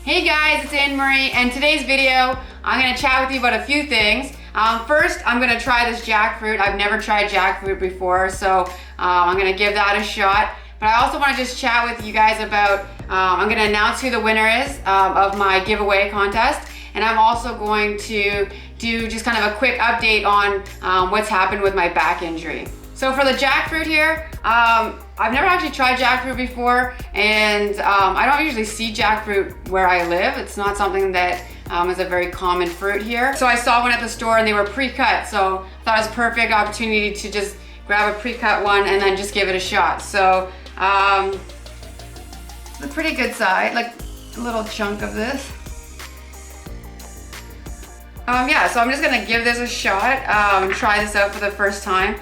Hey guys, it's Anne-Marie, and today's video, I'm gonna chat with you about a few things. First, I'm gonna try this jackfruit. I've never tried jackfruit before, so I'm gonna give that a shot. But I also wanna just chat with you guys about, I'm gonna announce who the winner is of my giveaway contest. And I'm also going to do just kind of a quick update on what's happened with my back injury. So for the jackfruit here, I've never actually tried jackfruit before, and I don't usually see jackfruit where I live. It's not something that is a very common fruit here. So I saw one at the store and they were pre-cut, so I thought it was a perfect opportunity to just grab a pre-cut one and then just give it a shot. So it's a pretty good size, like a little chunk of this. Yeah, so I'm just gonna give this a shot and try this out for the first time.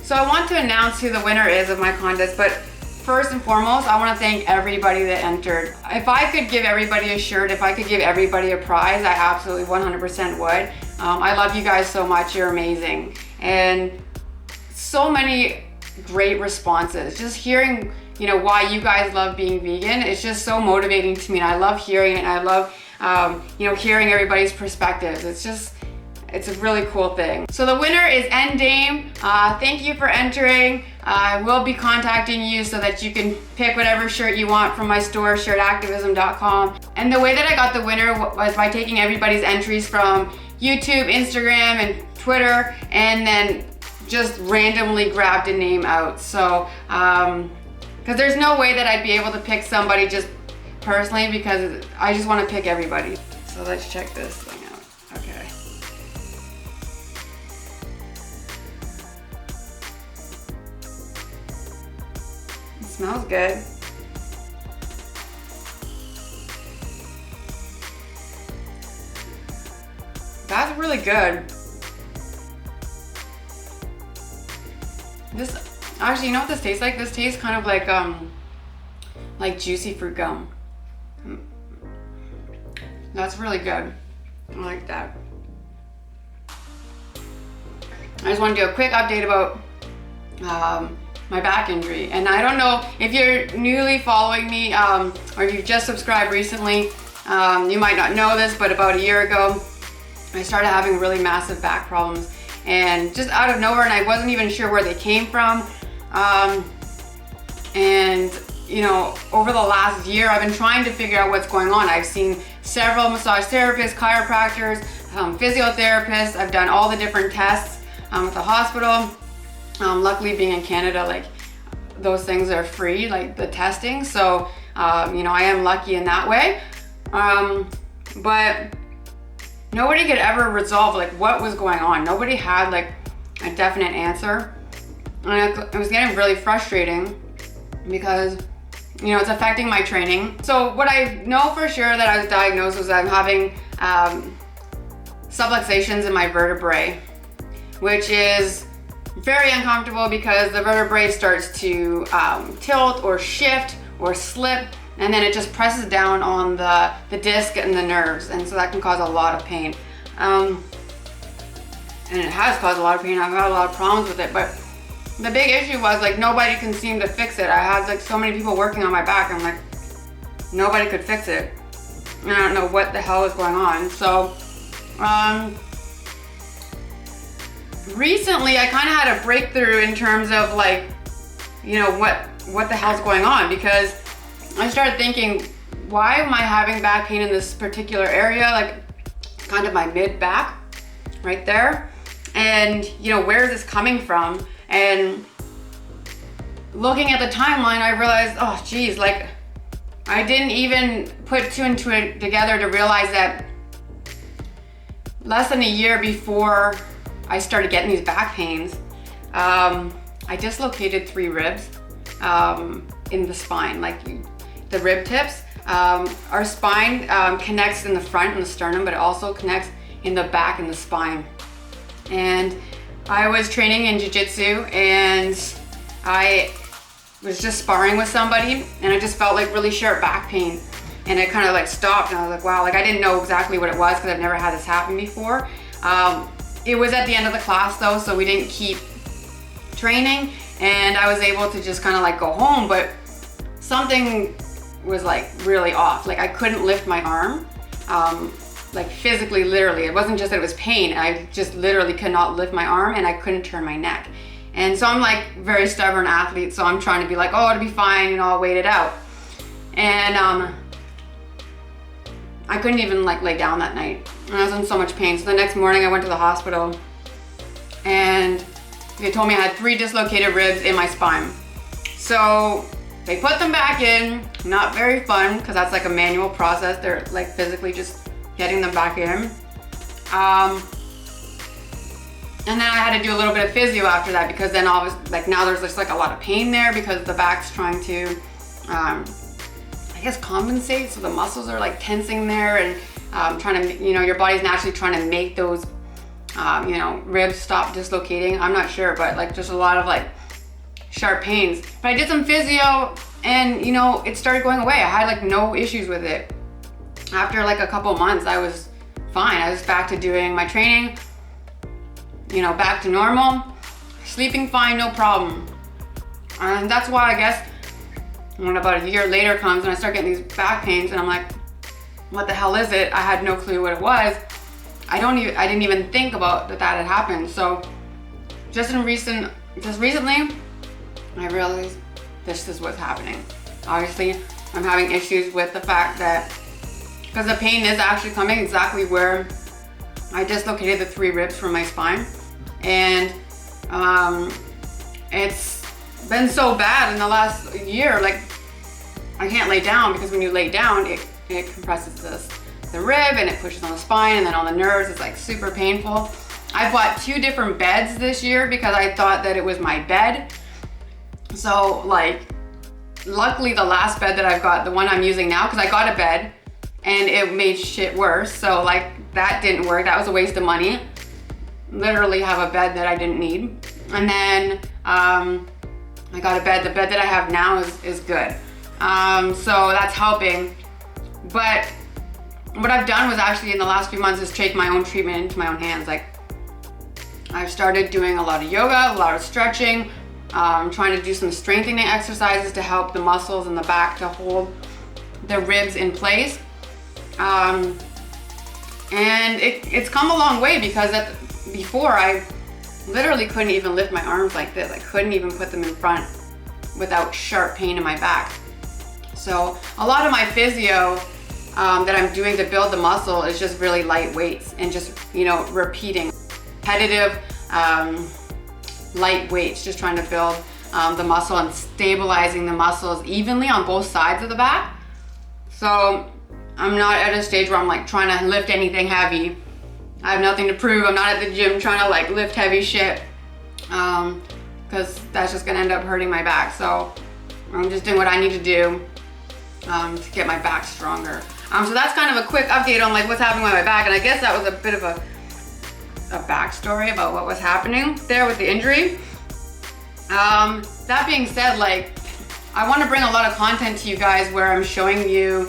So I want to announce who the winner is of my contest, but first and foremost, I want to thank everybody that entered. If I could give everybody a shirt, if I could give everybody a prize, I absolutely 100% would. I love you guys so much, you're amazing. And so many great responses. Just hearing, you know, why you guys love being vegan, it's just so motivating to me, and I love hearing it, and I love, you know, hearing everybody's perspectives. It's a really cool thing. So the winner is Endame. Thank you for entering. I will be contacting you so that you can pick whatever shirt you want from my store, shirtactivism.com. And the way that I got the winner was by taking everybody's entries from YouTube, Instagram, and Twitter, and then just randomly grabbed a name out. So, because there's no way that I'd be able to pick somebody just personally, because I just want to pick everybody. So let's check this thing out. Okay. Smells good. That's really good. This, actually, you know what this tastes like? This tastes kind of like juicy fruit gum. That's really good. I like that. I just want to do a quick update about my back injury. And I don't know if you're newly following me or if you've just subscribed recently, you might not know this, but about a year ago I started having really massive back problems, and just out of nowhere, and I wasn't even sure where they came from. And you know, over the last year I've been trying to figure out what's going on. I've seen several massage therapists, chiropractors, physiotherapists. I've done all the different tests at the hospital. Luckily, being in Canada, like, those things are free, like the testing. So, you know, I am lucky in that way. But nobody could ever resolve like what was going on. Nobody had like a definite answer. And it was getting really frustrating because, you know, it's affecting my training. So what I know for sure that I was diagnosed was I'm having subluxations in my vertebrae, which is very uncomfortable because the vertebrae starts to tilt or shift or slip, and then it just presses down on the disc and the nerves, and so that can cause a lot of pain. And it has caused a lot of pain. I've had a lot of problems with it, but the big issue was like nobody can seem to fix it. I had like so many people working on my back, and like nobody could fix it. And I don't know what the hell is going on. So recently I kind of had a breakthrough in terms of like, you know, what the hell's going on, because I started thinking, why am I having back pain in this particular area, like kind of my mid back right there, and you know, where is this coming from? And looking at the timeline, I realized, oh geez, like I didn't even put two and two together to realize that less than a year before I started getting these back pains, I dislocated 3 ribs in the spine, like the rib tips. Our spine connects in the front in the sternum, but it also connects in the back in the spine. And I was training in Jiu Jitsu, and I was just sparring with somebody, and I just felt like really sharp back pain, and it kind of like stopped, and I was like, wow, like I didn't know exactly what it was because I've never had this happen before. It was at the end of the class though, so we didn't keep training, and I was able to just kind of like go home, but something was like really off. Like I couldn't lift my arm, like physically, literally. It wasn't just that it was pain. I just literally could not lift my arm and I couldn't turn my neck. And so I'm like very stubborn athlete. So I'm trying to be like, oh, it'll be fine, you know, I'll wait it out. And I couldn't even like lay down that night. And I was in so much pain. So the next morning I went to the hospital and they told me I had 3 dislocated ribs in my spine. So they put them back in, not very fun, because that's like a manual process. They're like physically just getting them back in. And then I had to do a little bit of physio after that, because then I was like, now there's just like a lot of pain there because the back's trying to, I guess, compensate. So the muscles are like tensing there and trying to, you know, your body's naturally trying to make those, you know, ribs stop dislocating. I'm not sure, but like just a lot of like sharp pains. But I did some physio and, you know, it started going away. I had like no issues with it. After like a couple months, I was fine. I was back to doing my training, you know, back to normal, sleeping fine, no problem. And that's why I guess when about a year later comes and I start getting these back pains and I'm like, what the hell is it? I had no clue what it was. I didn't even think about that had happened. So just recently, I realized this is what's happening. Obviously, I'm having issues with the fact that, because the pain is actually coming exactly where I dislocated the 3 ribs from my spine. And it's been so bad in the last year, like I can't lay down, because when you lay down, it compresses the rib and it pushes on the spine and then on the nerves. It's like super painful. I bought 2 different beds this year because I thought that it was my bed. So like, luckily the last bed that I've got, the one I'm using now, because I got a bed and it made shit worse. So like that didn't work. That was a waste of money. Literally have a bed that I didn't need. And then I got a bed. The bed that I have now is good. So that's helping. But what I've done was actually in the last few months is take my own treatment into my own hands. Like I've started doing a lot of yoga, a lot of stretching, trying to do some strengthening exercises to help the muscles in the back to hold the ribs in place. And it's come a long way, because before I literally couldn't even lift my arms like this. I couldn't even put them in front without sharp pain in my back. So a lot of my physio that I'm doing to build the muscle is just really light weights and just, you know, repeating repetitive light weights, just trying to build the muscle and stabilizing the muscles evenly on both sides of the back. So I'm not at a stage where I'm like trying to lift anything heavy. I have nothing to prove. I'm not at the gym trying to like lift heavy shit, because that's just gonna end up hurting my back. So I'm just doing what I need to do to get my back stronger. So that's kind of a quick update on like what's happening with my back. And I guess that was a bit of a backstory about what was happening there with the injury. That being said, like I want to bring a lot of content to you guys where I'm showing you,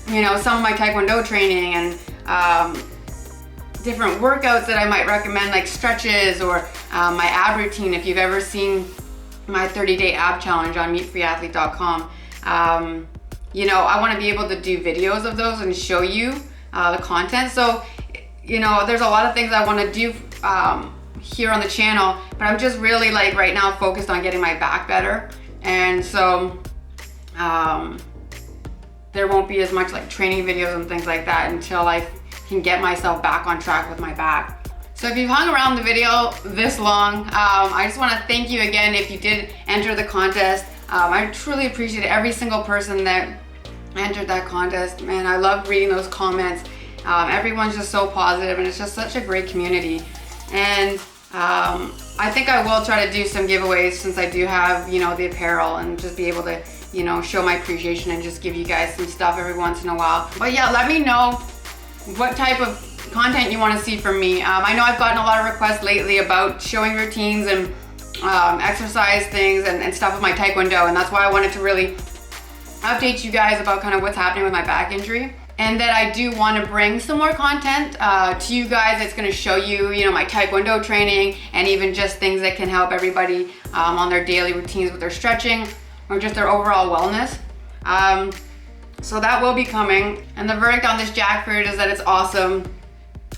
you know, some of my Taekwondo training and different workouts that I might recommend, like stretches or my ab routine. If you've ever seen my 30-day ab challenge on meatfreeathlete.com, you know, I want to be able to do videos of those and show you the content. So, you know, there's a lot of things I want to do here on the channel, but I'm just really like right now focused on getting my back better. And so there won't be as much like training videos and things like that until I can get myself back on track with my back. So if you've hung around the video this long, I just want to thank you again if you did enter the contest. I truly appreciate every single person that entered that contest. Man, I love reading those comments. Everyone's just so positive and it's just such a great community. And I think I will try to do some giveaways, since I do have, you know, the apparel, and just be able to, you know, show my appreciation and just give you guys some stuff every once in a while. But yeah, let me know what type of content you want to see from me. I know I've gotten a lot of requests lately about showing routines and exercise things and stuff with my Taekwondo, and that's why I wanted to really update you guys about kind of what's happening with my back injury. And that I do want to bring some more content to you guys that's going to show you, you know, my Taekwondo training, and even just things that can help everybody on their daily routines with their stretching or just their overall wellness. So that will be coming. And the verdict on this jackfruit is that it's awesome.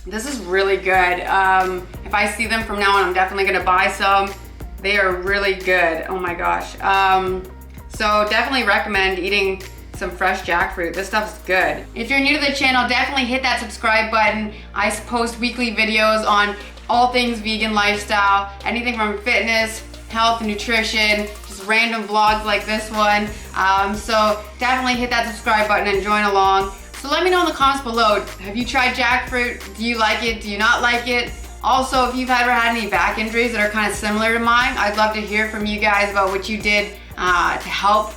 This is really good. If I see them from now on, I'm definitely gonna buy some. They are really good, oh my gosh. So definitely recommend eating some fresh jackfruit. This stuff's good. If you're new to the channel, definitely hit that subscribe button. I post weekly videos on all things vegan lifestyle, anything from fitness, health, nutrition, just random vlogs like this one. So definitely hit that subscribe button and join along. So let me know in the comments below, have you tried jackfruit? Do you like it? Do you not like it? Also, if you've ever had any back injuries that are kind of similar to mine, I'd love to hear from you guys about what you did to help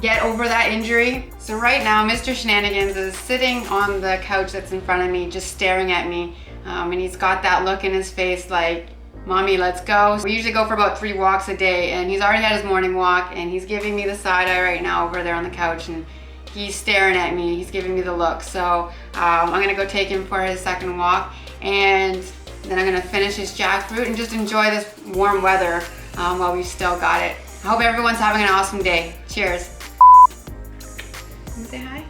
get over that injury. So right now, Mr. Shenanigans is sitting on the couch that's in front of me, just staring at me. And he's got that look in his face like, Mommy, let's go. We usually go for about 3 walks a day, and he's already had his morning walk, and he's giving me the side eye right now over there on the couch, and he's staring at me, he's giving me the look. So I'm gonna go take him for his second walk, and then I'm gonna finish his jackfruit and just enjoy this warm weather while we've still got it. I hope everyone's having an awesome day. Cheers. Can you say hi?